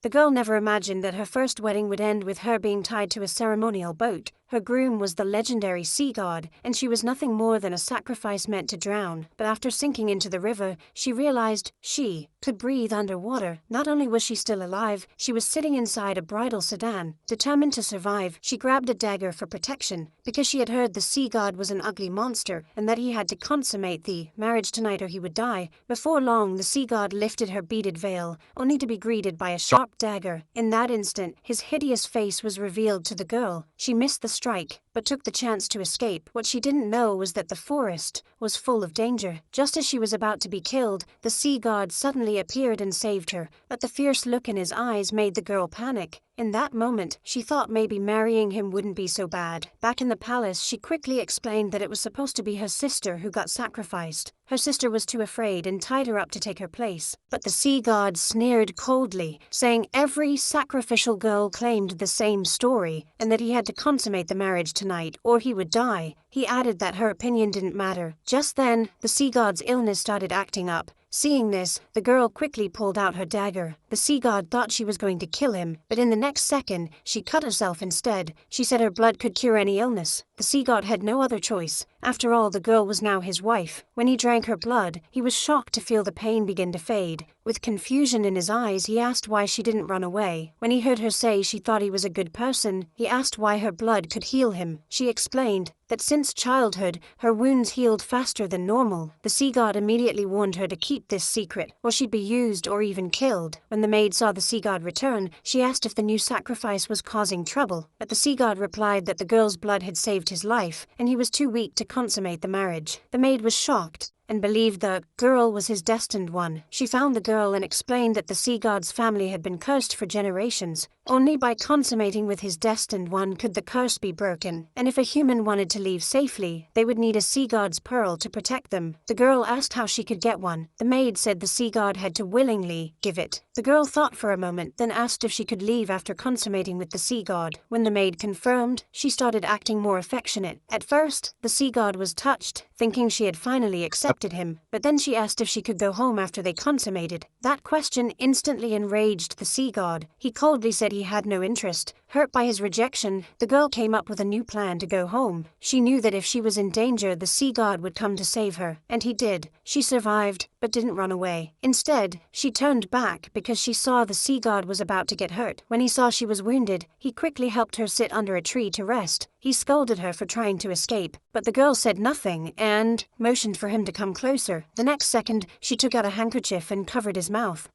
The girl never imagined that her first wedding would end with her being tied to a ceremonial boat. Her groom was the legendary sea god, and she was nothing more than a sacrifice meant to drown. But after sinking into the river, she realized she could breathe underwater. Not only was she still alive, she was sitting inside a bridal sedan. Determined to survive, she grabbed a dagger for protection, because she had heard the sea god was an ugly monster, and that he had to consummate the marriage tonight or he would die. Before long, the sea god lifted her beaded veil, only to be greeted by a sharp dagger. In that instant, his hideous face was revealed to the girl. She missed the strike, but took the chance to escape. What she didn't know was that the forest was full of danger. Just as she was about to be killed, the sea god suddenly appeared and saved her, but the fierce look in his eyes made the girl panic. In that moment, she thought maybe marrying him wouldn't be so bad. Back in the palace, she quickly explained that it was supposed to be her sister who got sacrificed. Her sister was too afraid and tied her up to take her place. But the sea god sneered coldly, saying every sacrificial girl claimed the same story, and that he had to consummate the marriage tonight or he would die. He added that her opinion didn't matter. Just then, the sea god's illness started acting up. Seeing this, the girl quickly pulled out her dagger. The sea god thought she was going to kill him, but in the next second, she cut herself instead. She said her blood could cure any illness. The sea god had no other choice. After all, the girl was now his wife. When he drank her blood, he was shocked to feel the pain begin to fade. With confusion in his eyes, he asked why she didn't run away. When he heard her say she thought he was a good person, he asked why her blood could heal him. She explained that since childhood, her wounds healed faster than normal. The sea god immediately warned her to keep this secret, or she'd be used or even killed. When the maid saw the sea god return, she asked if the new sacrifice was causing trouble, but the sea god replied that the girl's blood had saved his life, and he was too weak to consummate the marriage. The maid was shocked and believed the girl was his destined one. She found the girl and explained that the sea god's family had been cursed for generations. Only by consummating with his destined one could the curse be broken, and if a human wanted to leave safely, they would need a sea god's pearl to protect them. The girl asked how she could get one. The maid said the sea god had to willingly give it. The girl thought for a moment, then asked if she could leave after consummating with the sea god. When the maid confirmed, she started acting more affectionate. At first, the sea god was touched, thinking she had finally accepted him, but then she asked if she could go home after they consummated. That question instantly enraged the sea god. He coldly said he had no interest. Hurt by his rejection, the girl came up with a new plan to go home. She knew that if she was in danger, the sea god would come to save her, and he did. She survived, but didn't run away. Instead, she turned back because she saw the sea god was about to get hurt. When he saw she was wounded, he quickly helped her sit under a tree to rest. He scolded her for trying to escape, but the girl said nothing and motioned for him to come closer. The next second, she took out a handkerchief and covered his mouth.